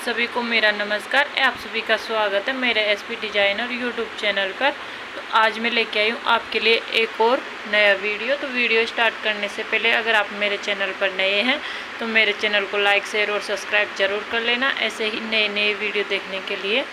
सभी को मेरा नमस्कार। आप सभी का स्वागत है मेरे एसपी डिजाइनर यूट्यूब चैनल पर। तो आज मैं लेके आई हूँ आपके लिए एक और नया वीडियो। तो वीडियो स्टार्ट करने से पहले अगर आप मेरे चैनल पर नए हैं तो मेरे चैनल को लाइक शेयर और सब्सक्राइब ज़रूर कर लेना, ऐसे ही नए नए वीडियो देखने के लिए।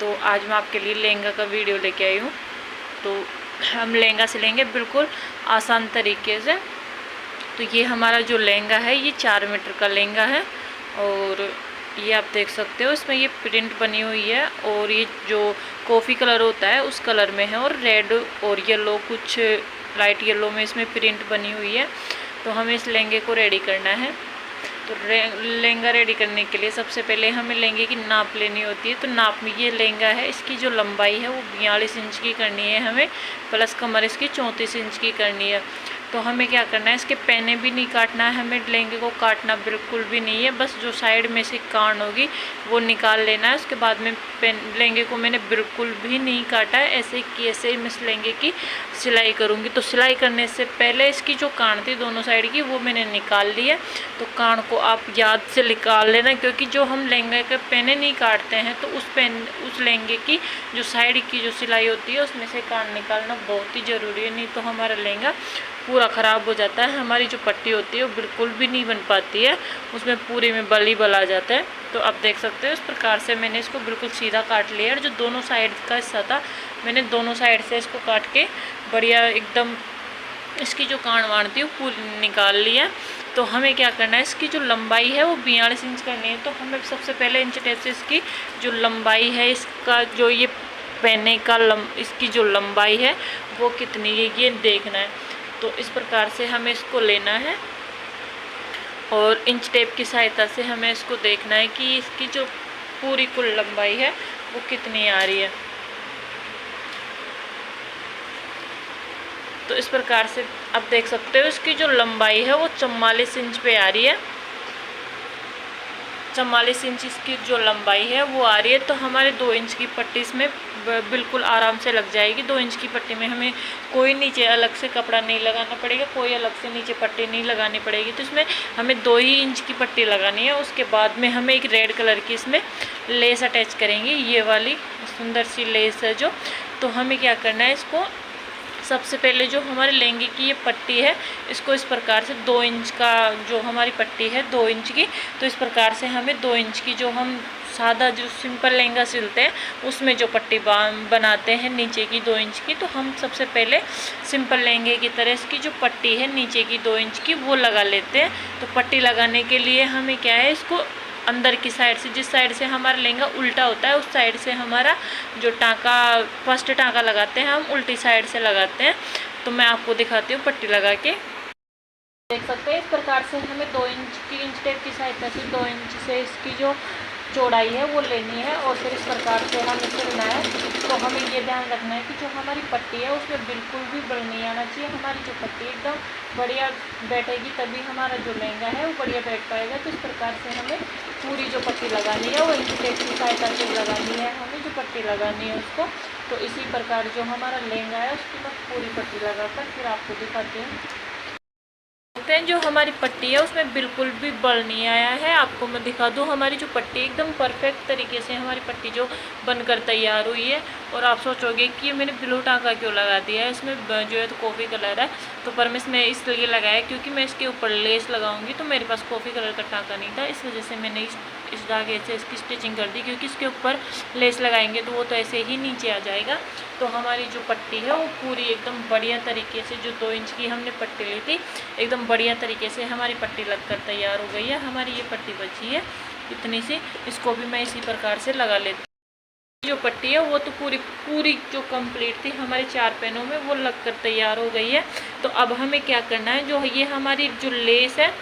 तो आज मैं आपके लिए लहंगा का वीडियो लेके आई हूँ। तो हम लहंगा सिलेंगे बिल्कुल आसान तरीके से। तो ये हमारा जो लहंगा है ये 4 मीटर का लहंगा है और ये आप देख सकते हो इसमें ये प्रिंट बनी हुई है और ये जो कॉफ़ी कलर होता है उस कलर में है और रेड और येलो, कुछ लाइट येलो में इसमें प्रिंट बनी हुई है। तो हमें इस लहंगे को रेडी करना है। तो लहंगा रेडी करने के लिए सबसे पहले हमें लहंगे की नाप लेनी होती है। तो नाप में ये लहंगा है, इसकी जो लंबाई है वो 42 इंच की करनी है हमें, प्लस कमर इसकी 34 इंच की करनी है। तो हमें क्या करना है, इसके पैने भी नहीं काटना है, हमें लहंगे को काटना बिल्कुल भी नहीं है। बस जो साइड में से कान होगी वो निकाल लेना है। उसके बाद में लहंगे को मैंने बिल्कुल भी नहीं काटा है, ऐसे कि ऐसे ही मैं इस लहंगे की सिलाई करूँगी। तो सिलाई करने से पहले इसकी जो कान थी दोनों साइड की वो मैंने निकाल ली है। तो कान को आप याद से निकाल लेना, क्योंकि जो हम लहंगे के पैने नहीं काटते हैं तो उस लहंगे की जो साइड की जो सिलाई होती है उसमें से कान निकालना बहुत ही ज़रूरी है, नहीं तो हमारा लहंगा पूरा ख़राब हो जाता है। हमारी जो पट्टी होती है वो बिल्कुल भी नहीं बन पाती है, उसमें पूरे में बल ही बल आ जाता है। तो आप देख सकते हो इस प्रकार से मैंने इसको बिल्कुल सीधा काट लिया और जो दोनों साइड का हिस्सा था मैंने दोनों साइड से इसको काट के बढ़िया एकदम इसकी जो कान वाण थी वो पूरी निकाल लिया। तो हमें क्या करना है, इसकी जो लंबाई है वो 42 इंच करनी है। तो हमें सबसे पहले इंच टेप से इसकी जो लंबाई है, इसका जो ये पैने का इसकी जो लंबाई है वो कितनी है ये देखना है। तो इस प्रकार से हमें इसको लेना है और इंच टेप की सहायता से हमें इसको देखना है कि इसकी जो पूरी कुल लंबाई है वो कितनी आ रही है। तो इस प्रकार से आप देख सकते हो इसकी जो लंबाई है वो 44 इंच पे आ रही है। 44 इंच इसकी जो लंबाई है वो आ रही है। तो हमारे 2 इंच की पट्टी इसमें बिल्कुल आराम से लग जाएगी। 2 इंच की पट्टी में हमें कोई नीचे अलग से कपड़ा नहीं लगाना पड़ेगा, कोई अलग से नीचे पट्टी नहीं लगानी पड़ेगी। तो इसमें हमें 2 ही इंच की पट्टी लगानी है। उसके बाद में हमें एक रेड कलर की इसमें लेस अटैच करेंगे, ये वाली सुंदर सी लेस है जो। तो हमें क्या करना है, इसको सबसे पहले जो हमारे लहंगे की ये पट्टी है इसको इस प्रकार से 2 इंच का जो हमारी पट्टी है 2 इंच की, तो इस प्रकार से हमें 2 इंच की जो हम सादा जो सिंपल लहंगा सिलते हैं उसमें जो पट्टी बनाते हैं नीचे की 2 इंच की, तो हम सबसे पहले सिंपल लहंगे की तरह इसकी जो पट्टी है नीचे की 2 इंच की वो लगा लेते हैं। तो पट्टी लगाने के लिए हमें क्या है, इसको अंदर की साइड से, जिस साइड से हमारा लहंगा उल्टा होता है उस साइड से हमारा जो टाँका फर्स्ट टाँका लगाते हैं हम उल्टी साइड से लगाते हैं। तो मैं आपको दिखाती हूँ पट्टी लगा के। देख सकते हैं इस प्रकार से हमें 2 इंच की इंच टेप की सहायता से 2 इंच से इसकी जो चौड़ाई है वो लेनी है और फिर इस प्रकार से हमें सिलना है। तो हमें ये ध्यान रखना है कि जो हमारी पट्टी है उसमें बिल्कुल भी बल नहीं आना चाहिए। हमारी जो पट्टी एकदम बढ़िया बैठेगी तभी हमारा जो लहंगा है वो बढ़िया बैठ पाएगा। तो इस प्रकार से हमें पूरी जो पट्टी लगानी है वो इंच टेप की सहायता से लगानी है, हमें जो पट्टी लगानी है उसको। तो इसी प्रकार जो हमारा लहंगा है उसकी मैं पूरी पट्टी लगाकर फिर आपको दिखाती हूँ। जो हमारी पट्टी है उसमें बिल्कुल भी बल नहीं आया है। आपको मैं दिखा दूँ, हमारी जो पट्टी एकदम परफेक्ट तरीके से हमारी पट्टी जो बनकर तैयार हुई है। और आप सोचोगे कि ये मैंने ब्लू टाँका क्यों लगा दिया है, इसमें जो है तो कॉफ़ी कलर है। तो पर मैं इसमें इसलिए लगाया क्योंकि मैं इसके ऊपर लेस लगाऊंगी, तो मेरे पास कॉफ़ी कलर का टाँका नहीं था, इस वजह से मैंने इस धागे से इसकी स्टिचिंग कर दी। क्योंकि इसके ऊपर लेस लगाएंगे तो वो तो ऐसे ही नीचे आ जाएगा। तो हमारी जो पट्टी है वो पूरी एकदम बढ़िया तरीके से, जो 2 इंच की हमने पट्टी ली थी, एकदम बढ़िया तरीके से हमारी पट्टी लगकर तैयार हो गई है। हमारी ये पट्टी बची है इतनी सी, इसको भी मैं इसी प्रकार से लगा लेती हूँ। जो पट्टी है वो तो पूरी जो कंप्लीट थी हमारे 4 पैनों में वो लगकर तैयार हो गई है। तो अब हमें क्या करना है, जो ये हमारी जो लेस है,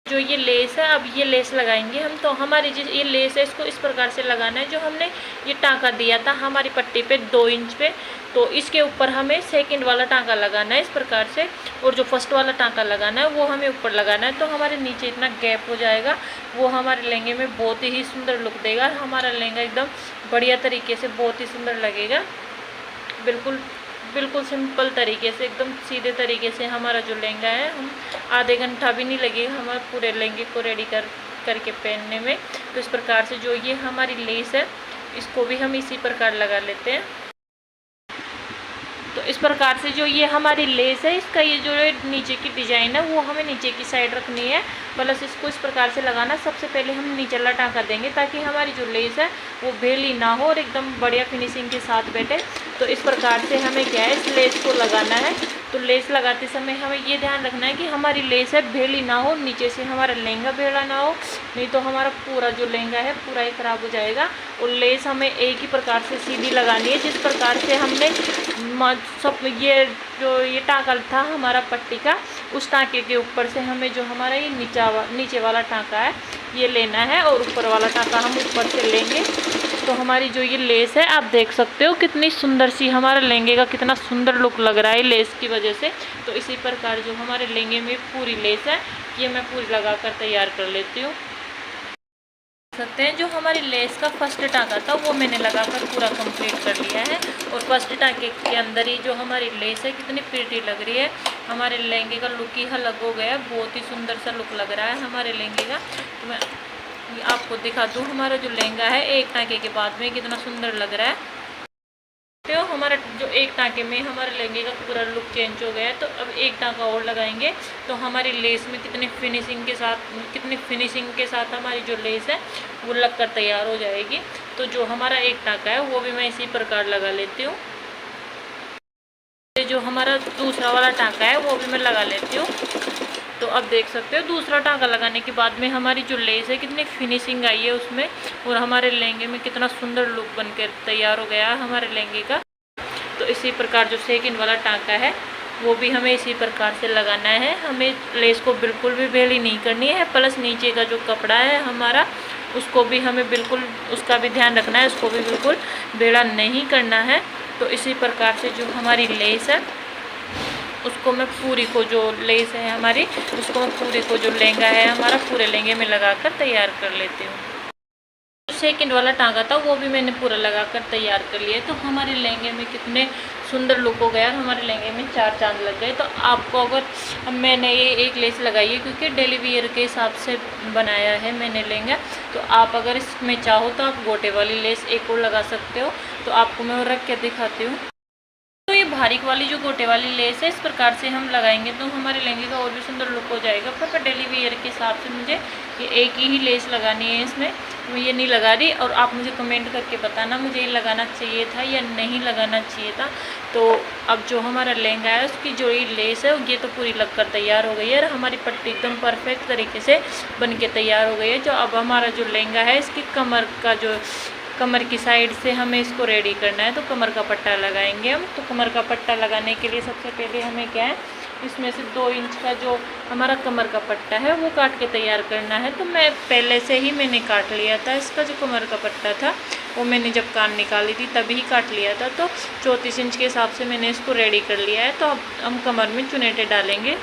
जो ये लेस है, अब ये लेस लगाएंगे हम। तो हमारी जो ये लेस है इसको इस प्रकार से लगाना है, जो हमने ये टाँका दिया था हमारी पट्टी पे 2 इंच पे, तो इसके ऊपर हमें सेकंड वाला टाँका लगाना है इस प्रकार से, और जो फर्स्ट वाला टाँका लगाना है वो हमें ऊपर लगाना है। तो हमारे नीचे इतना गैप हो जाएगा, वो हमारे लहंगे में बहुत ही सुंदर लुक देगा। हमारा लहंगा एकदम बढ़िया तरीके से बहुत ही सुंदर लगेगा। बिल्कुल सिंपल तरीके से, एकदम सीधे तरीके से हमारा जो लहंगा है, हम आधे घंटा भी नहीं लगेगा हमारे पूरे लहंगे को रेडी करके पहनने में। तो इस प्रकार से जो ये हमारी लेस है इसको भी हम इसी प्रकार लगा लेते हैं। तो इस प्रकार से जो ये हमारी लेस है इसका ये जो नीचे की डिज़ाइन है वो हमें नीचे की साइड रखनी है, प्लस इसको इस प्रकार से लगाना। सबसे पहले हम नीचला टाँका देंगे ताकि हमारी जो लेस है वो भेली ना हो और एकदम बढ़िया फिनिशिंग के साथ बैठे। तो इस प्रकार से हमें क्या है इस लेस को लगाना है। तो लेस लगाते समय हमें ये ध्यान रखना है कि हमारी लेस है भेली ना हो, नीचे से हमारा लहंगा भेड़ा ना हो, नहीं तो हमारा पूरा जो लहंगा है पूरा ही ख़राब हो जाएगा। और लेस हमें एक ही प्रकार से सीधी लगानी है जिस प्रकार से हमने सब ये जो ये टाँका था हमारा पट्टी का, उस टाँके के ऊपर से हमें जो हमारा ये नीचे वाला टाँका है ये लेना है और ऊपर वाला टाँका हम ऊपर से लेंगे। तो हमारी जो ये लेस है आप देख सकते हो कितनी सुंदर सी, हमारे लहंगे का कितना सुंदर लुक लग रहा है लेस की वजह से। तो इसी प्रकार जो हमारे लहंगे में पूरी लेस है ये मैं पूरी लगा कर तैयार कर लेती हूँ। सकते हैं जो हमारी लेस का फर्स्ट टाँका था वो मैंने लगाकर पूरा कंप्लीट कर लिया है। और फर्स्ट टाँके के अंदर ही जो हमारी लेस है कितनी प्रीटी लग रही है, हमारे लहंगे का लुक ही अलग हो गया है, बहुत ही सुंदर सा लुक लग रहा है हमारे लहंगे का। तो मैं आपको दिखा दूँ हमारा जो लहंगा है एक टाँके के बाद में कितना सुंदर लग रहा है। तो हमारा जो एक टाँके में हमारे लहंगे का पूरा लुक चेंज हो गया है। तो अब एक टाँका और लगाएंगे तो हमारी लेस में कितनी फिनिशिंग के साथ हमारी जो लेस है वो लग कर तैयार हो जाएगी। तो जो हमारा एक टाँका है वो भी मैं इसी प्रकार लगा लेती हूँ। जो हमारा दूसरा वाला टाँका है वो भी मैं लगा लेती हूँ। तो अब देख सकते हो दूसरा टाँका लगाने के बाद में हमारी जो लेस है कितनी फिनिशिंग आई है उसमें, और हमारे लहंगे में कितना सुंदर लुक बनकर तैयार हो गया है हमारे लहंगे का। तो इसी प्रकार जो सेकंड वाला टाँका है वो भी हमें इसी प्रकार से लगाना है। हमें लेस को बिल्कुल भी भेली नहीं करनी है, प्लस नीचे का जो कपड़ा है हमारा उसको भी हमें बिल्कुल उसका भी ध्यान रखना है, उसको भी बिल्कुल भेड़ा नहीं करना है। तो इसी प्रकार से जो हमारी लेस है उसको मैं पूरी को जो लेस है हमारी उसको मैं पूरी को जो लहंगा है हमारा पूरे लहंगे में लगाकर तैयार कर लेती हूँ। सेकंड वाला टाँका था वो भी मैंने पूरा लगाकर तैयार कर लिया। तो हमारे लहंगे में कितने सुंदर लुक हो गया, हमारे लहंगे में 4 चांद लग गए। तो आपको अगर मैंने ये एक लेस लगाई है क्योंकि डेली वियर के हिसाब से बनाया है मैंने लहंगा, तो आप अगर इसमें चाहो तो आप गोटे वाली लेस एक और लगा सकते हो। तो आपको मैं और रख के दिखाती हूँ। तो ये बारीक वाली जो गोटे वाली लेस है इस प्रकार से हम लगाएंगे तो हमारे लहंगे का और भी सुंदर लुक हो जाएगा। पर डेली वियर के हिसाब से मुझे ये एक ही लेस लगानी है, इसमें मैं ये नहीं लगा रही। और आप मुझे कमेंट करके बताना मुझे ये लगाना चाहिए था या नहीं लगाना चाहिए था। तो अब जो हमारा लहंगा है उसकी जो ये लेस है ये तो पूरी लग कर तैयार हो गई है और हमारी पट्टी एकदम परफेक्ट तरीके से बन के तैयार हो गई है। जो अब हमारा जो लहंगा है इसकी कमर की साइड से हमें इसको रेडी करना है। तो कमर का पट्टा लगाएंगे हम। तो कमर का पट्टा लगाने के लिए सबसे पहले हमें क्या है इसमें से 2 इंच का जो हमारा कमर का पट्टा है वो काट के तैयार करना है। तो मैं पहले से ही मैंने काट लिया था इसका जो कमर का पट्टा था वो मैंने जब कान निकाली थी तभी काट लिया था। तो 34 इंच के हिसाब से मैंने इसको रेडी कर लिया है। तो अब हम कमर में चुनेटे डालेंगे।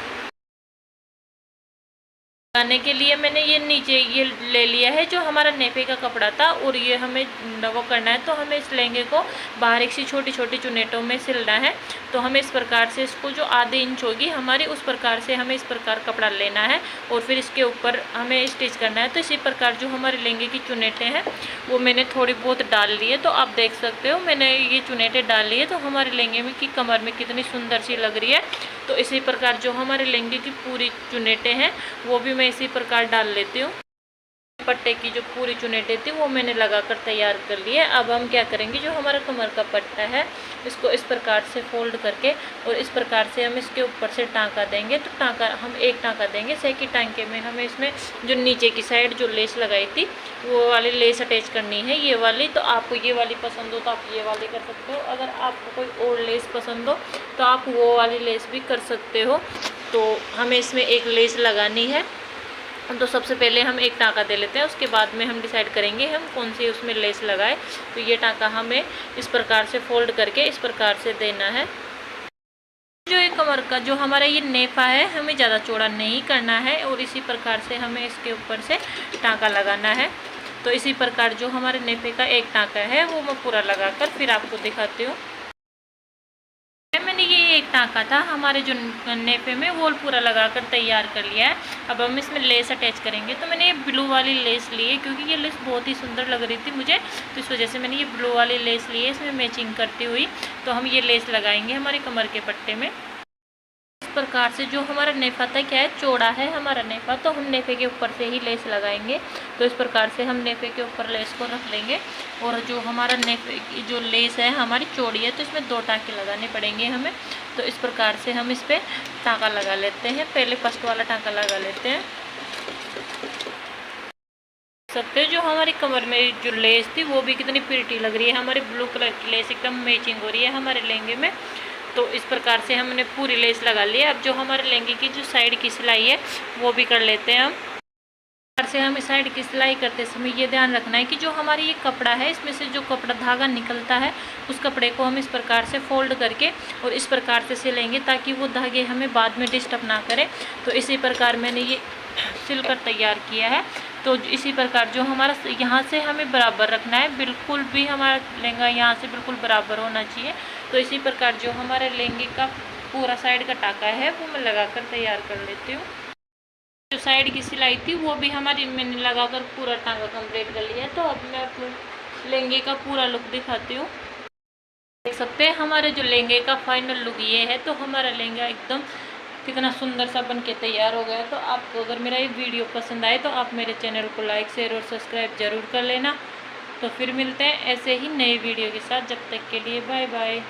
लगाने के लिए मैंने ये नीचे ये ले लिया है जो हमारा नेफे का कपड़ा था और ये हमें वो करना है। तो हमें इस लहंगे को बारीक सी छोटी छोटी चुनेटों में सिलना है। तो हमें इस प्रकार से इसको जो आधे इंच होगी हमारी उस प्रकार से हमें इस प्रकार कपड़ा लेना है और फिर इसके ऊपर हमें स्टिच करना है। तो इसी प्रकार जो हमारे लहंगे की चुनेटें हैं वो मैंने थोड़ी बहुत डाल ली है। तो आप देख सकते हो मैंने ये चुनेटें डाल ली है। तो हमारे लहंगे में की कमर में कितनी सुंदर सी लग रही है। तो इसी प्रकार जो हमारे लहंगे की पूरी चुनेटें हैं वो भी मैं इसी प्रकार डाल लेती हूँ। पट्टे की जो पूरी चुनेटें थी वो मैंने लगाकर तैयार कर ली है। अब हम क्या करेंगे जो हमारा कमर का पट्टा है इसको इस प्रकार से फोल्ड करके और इस प्रकार से हम इसके ऊपर से टाँका देंगे। तो टाँका हम एक टाँका देंगे, सेकंड टाँके में हमें इसमें जो नीचे की साइड जो लेस लगाई थी वो वाली लेस अटैच करनी है, ये वाली। तो आपको ये वाली पसंद हो तो आप ये वाली कर सकते हो, अगर आपको कोई और लेस पसंद हो तो आप वो वाली लेस भी कर सकते हो। तो हमें इसमें एक लेस लगानी है। तो सबसे पहले हम एक टाँका दे लेते हैं, उसके बाद में हम डिसाइड करेंगे हम कौन सी उसमें लेस लगाए। तो ये टाँका हमें इस प्रकार से फोल्ड करके इस प्रकार से देना है। जो एक कमर का जो हमारा ये नेफा है हमें ज़्यादा चौड़ा नहीं करना है और इसी प्रकार से हमें इसके ऊपर से टाँका लगाना है। तो इसी प्रकार जो हमारे नेफे का एक टाँका है वो मैं पूरा लगाकर फिर आपको दिखाती हूँ। मैंने ये एक टाँका था हमारे जो नेफे में, वो पूरा लगा कर तैयार कर लिया है। अब हम इसमें लेस अटैच करेंगे। तो मैंने ये ब्लू वाली लेस ली है क्योंकि ये लेस बहुत ही सुंदर लग रही थी मुझे, तो इस वजह से मैंने ये ब्लू वाली लेस ली है इसमें मैचिंग करती हुई। तो हम ये लेस लगाएंगे हमारे कमर के पट्टे में। इस प्रकार से जो हमारा नेफा था, क्या है, चौड़ा है हमारा नेफा, तो हम नेफे के ऊपर से ही लेस लगाएंगे। तो इस प्रकार से हम नेफे के ऊपर लेस को रख लेंगे। और जो हमारा नेफे की जो लेस है हमारी चौड़ी है, तो इसमें 2 टाँके लगाने पड़ेंगे हमें। तो इस प्रकार से हम इस पर टाँका लगा लेते हैं। पहले फर्स्ट वाला टाँका लगा लेते हैं। सकते हैं जो हमारी कमर में जो लेस थी वो भी कितनी प्रिटी लग रही है। हमारी ब्लू कलर की लेस एकदम मैचिंग हो रही है हमारे लहंगे में। तो इस प्रकार से हमने पूरी लेस लगा ली है। अब जो हमारे लहंगे की जो साइड की सिलाई है वो भी कर लेते हैं हम। इस प्रकार से हम इस साइड की सिलाई करते समय ये ध्यान रखना है कि जो हमारी ये कपड़ा है, इसमें से जो कपड़ा धागा निकलता है, उस कपड़े को हम इस प्रकार से फोल्ड करके और इस प्रकार से सिलेंगे ताकि वो धागे हमें बाद में डिस्टर्ब ना करें। तो इसी प्रकार मैंने ये सिलकर तैयार किया है। तो इसी प्रकार जो हमारा यहाँ से हमें बराबर रखना है, बिल्कुल भी हमारा लहंगा यहाँ से बिल्कुल बराबर होना चाहिए। तो इसी प्रकार जो हमारे लहंगे का पूरा साइड का टाँका है वो मैं लगाकर तैयार कर लेती हूँ। जो साइड की सिलाई थी वो भी हमारी मैंने लगाकर पूरा टाँका कंप्लीट कर लिया है। तो अब मैं अपने लहंगे का पूरा लुक दिखाती हूँ। देख सकते हैं हमारे जो लहंगे का फाइनल लुक ये है। तो हमारा लहंगा एकदम कितना सुंदर सा बन के तैयार हो गया है। तो आपको अगर मेरा ये वीडियो पसंद आए तो आप मेरे चैनल को लाइक, शेयर और सब्सक्राइब ज़रूर कर लेना। तो फिर मिलते हैं ऐसे ही नए वीडियो के साथ। जब तक के लिए बाय बाय।